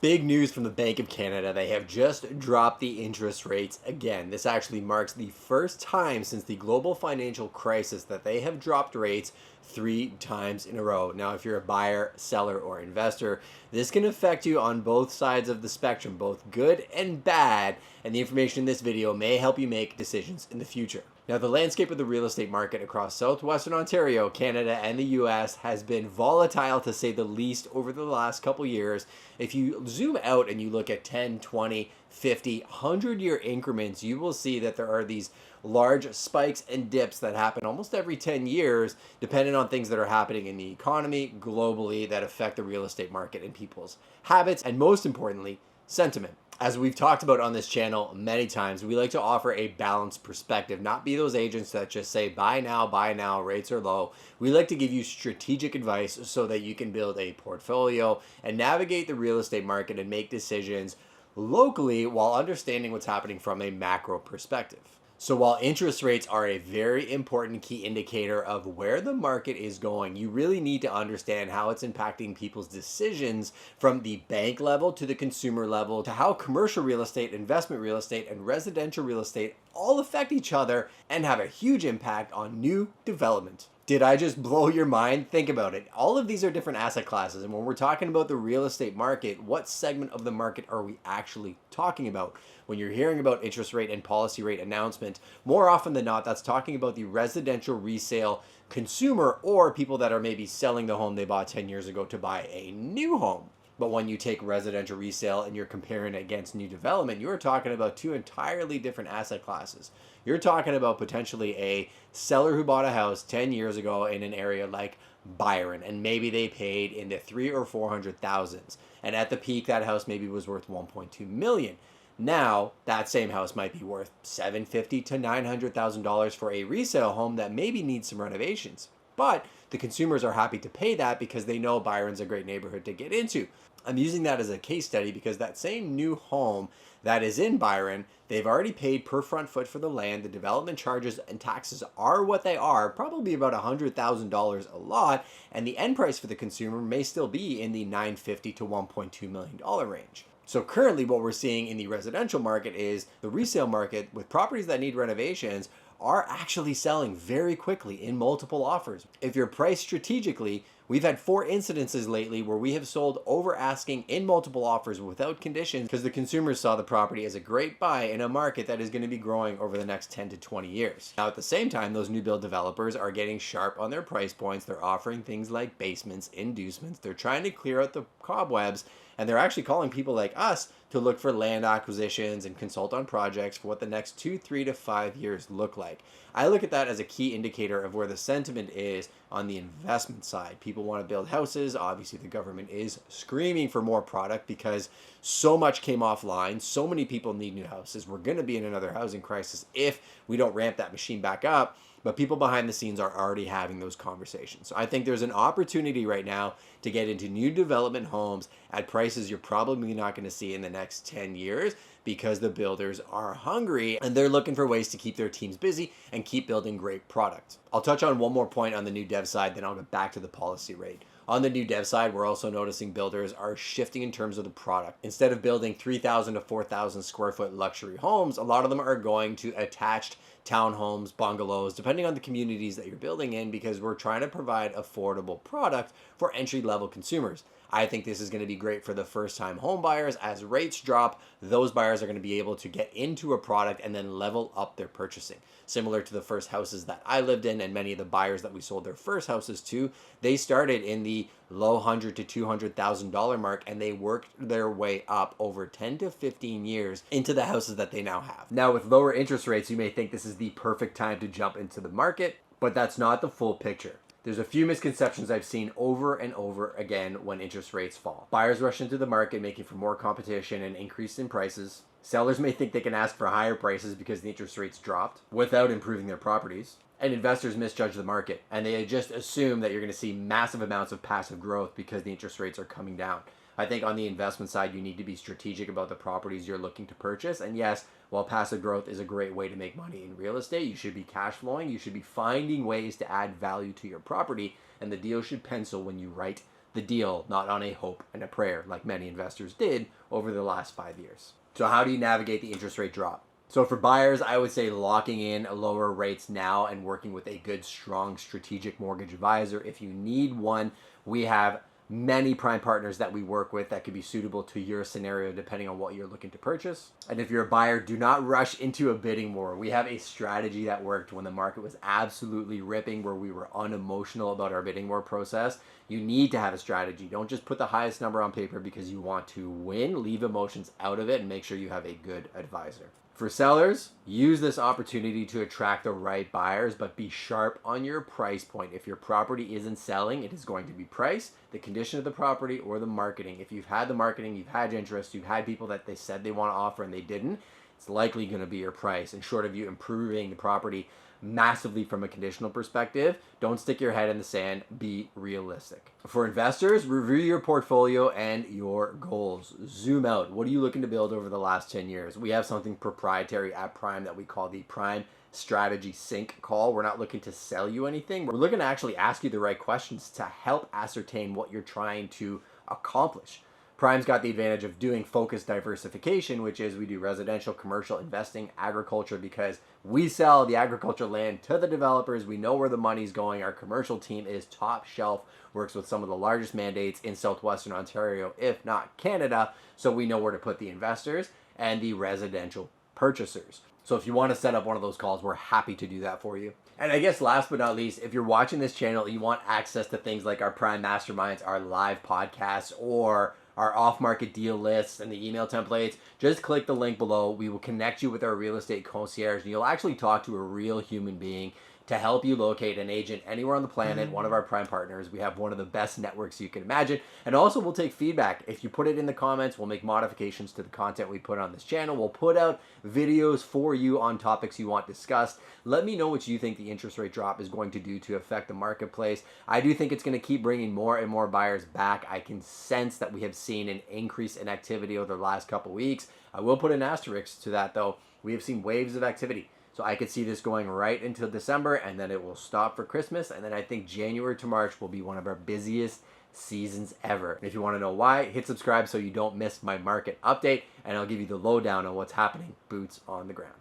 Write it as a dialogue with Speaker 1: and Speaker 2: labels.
Speaker 1: Big news from the Bank of Canada. They have just dropped the interest rates again. This actually marks the first time since the global financial crisis that they have dropped rates 3 times in a row. Now, if you're a buyer, seller, or investor, this can affect you on both sides of the spectrum, both good and bad, and the information in this video may help you make decisions in the future. Now, the landscape of the real estate market across Southwestern Ontario, Canada, and the US has been volatile to say the least over the last couple years. If you zoom out and you look at 10, 20, 50, 100-year increments, you will see that there are these large spikes and dips that happen almost every 10 years, depending on things that are happening in the economy globally that affect the real estate market and people's habits, and most importantly, sentiment. As we've talked about on this channel many times, we like to offer a balanced perspective, not be those agents that just say buy now, rates are low. We like to give you strategic advice so that you can build a portfolio and navigate the real estate market and make decisions locally while understanding what's happening from a macro perspective. So while interest rates are a very important key indicator of where the market is going, you really need to understand how it's impacting people's decisions from the bank level to the consumer level to how commercial real estate, investment real estate, and residential real estate all affect each other and have a huge impact on new development. Did I just blow your mind? Think about it. All of these are different asset classes. And when we're talking about the real estate market, what segment of the market are we actually talking about? When you're hearing about interest rate and policy rate announcement, more often than not, that's talking about the residential resale consumer or people that are maybe selling the home they bought 10 years ago to buy a new home. But when you take residential resale and you're comparing it against new development, you're talking about two entirely different asset classes. You're talking about potentially a seller who bought a house 10 years ago in an area like Byron, and maybe they paid in the 300,000 or 400,000, and at the peak that house maybe was worth 1.2 million. Now that same house might be worth $750,000 to $900,000 for a resale home that maybe needs some renovations. But the consumers are happy to pay that because they know Byron's a great neighborhood to get into. I'm using that as a case study because that same new home that is in Byron, they've already paid per front foot for the land. The development charges and taxes are what they are, probably about $100,000 a lot, and the end price for the consumer may still be in the $950,000 to $1.2 million range. So currently what we're seeing in the residential market is the resale market with properties that need renovations are actually selling very quickly in multiple offers. If you're priced strategically, we've had 4 incidences lately where we have sold over asking in multiple offers without conditions because the consumers saw the property as a great buy in a market that is going to be growing over the next 10 to 20 years. Now at the same time, those new build developers are getting sharp on their price points. They're offering things like basements, inducements. They're trying to clear out the cobwebs, and they're actually calling people like us to look for land acquisitions and consult on projects for what the next 2, 3 to 5 years look like. I look at that as a key indicator of where the sentiment is on the investment side. People want to build houses. Obviously, the government is screaming for more product because so much came offline. So many people need new houses. We're going to be in another housing crisis if we don't ramp that machine back up. But people behind the scenes are already having those conversations. So I think there's an opportunity right now to get into new development homes at prices you're probably not going to see in the next 10 years because the builders are hungry and they're looking for ways to keep their teams busy and keep building great product. I'll touch on one more point on the new dev side, then I'll get back to the policy rate. On the new dev side, we're also noticing builders are shifting in terms of the product. Instead of building 3,000 to 4,000 square foot luxury homes, a lot of them are going to attached townhomes, bungalows, depending on the communities that you're building in, because we're trying to provide affordable product for entry-level consumers. I think this is going to be great for the first-time home buyers. As rates drop, those buyers are going to be able to get into a product and then level up their purchasing. Similar to the first houses that I lived in and many of the buyers that we sold their first houses to, they started in the low $100,000 to $200,000 mark, and they worked their way up over 10 to 15 years into the houses that they now have. Now, with lower interest rates, you may think this is the perfect time to jump into the market, but that's not the full picture. There's a few misconceptions I've seen over and over again when interest rates fall. Buyers rush into the market, making for more competition and increase in prices. Sellers may think they can ask for higher prices because the interest rates dropped without improving their properties. And investors misjudge the market, and they just assume that you're going to see massive amounts of passive growth because the interest rates are coming down. I think on the investment side, you need to be strategic about the properties you're looking to purchase. And yes, while passive growth is a great way to make money in real estate, you should be cash flowing. You should be finding ways to add value to your property, and the deal should pencil when you write the deal, not on a hope and a prayer like many investors did over the last 5 years. So how do you navigate the interest rate drop? So for buyers, I would say locking in lower rates now and working with a good, strong strategic mortgage advisor. If you need one, we have many prime partners that we work with that could be suitable to your scenario depending on what you're looking to purchase. And if you're a buyer, do not rush into a bidding war. We have a strategy that worked when the market was absolutely ripping, where we were unemotional about our bidding war process. You need to have a strategy. Don't just put the highest number on paper because you want to win. Leave emotions out of it and make sure you have a good advisor. For sellers, use this opportunity to attract the right buyers, but be sharp on your price point. If your property isn't selling, it is going to be price, the condition of the property, or the marketing. If you've had the marketing, you've had interest, you've had people that they said they want to offer and they didn't, it's likely going to be your price. And short of you improving the property massively from a conditional perspective, don't stick your head in the sand, be realistic. For investors, review your portfolio and your goals. Zoom out. What are you looking to build over the last 10 years? We have something proprietary at Prime that we call the Prime Strategy Sync call. We're not looking to sell you anything. We're looking to actually ask you the right questions to help ascertain what you're trying to accomplish. Prime's got the advantage of doing focused diversification, which is we do residential, commercial, investing, agriculture, because we sell the agriculture land to the developers. We know where the money's going. Our commercial team is top shelf, works with some of the largest mandates in Southwestern Ontario, if not Canada, so we know where to put the investors and the residential purchasers. So if you want to set up one of those calls, we're happy to do that for you. And I guess last but not least, if you're watching this channel, you want access to things like our Prime Masterminds, our live podcasts, or our off-market deal lists and the email templates, just click the link below. We will connect you with our real estate concierge, and you'll actually talk to a real human being to help you locate an agent anywhere on the planet, one of our prime partners. We have one of the best networks you can imagine. And also we'll take feedback. If you put it in the comments, we'll make modifications to the content we put on this channel. We'll put out videos for you on topics you want discussed. Let me know what you think the interest rate drop is going to do to affect the marketplace. I do think it's going to keep bringing more and more buyers back. I can sense that we have seen an increase in activity over the last couple weeks. I will put an asterisk to that though. We have seen waves of activity. So I could see this going right until December, and then it will stop for Christmas. And then I think January to March will be one of our busiest seasons ever. And if you want to know why, hit subscribe so you don't miss my market update, and I'll give you the lowdown on what's happening, boots on the ground.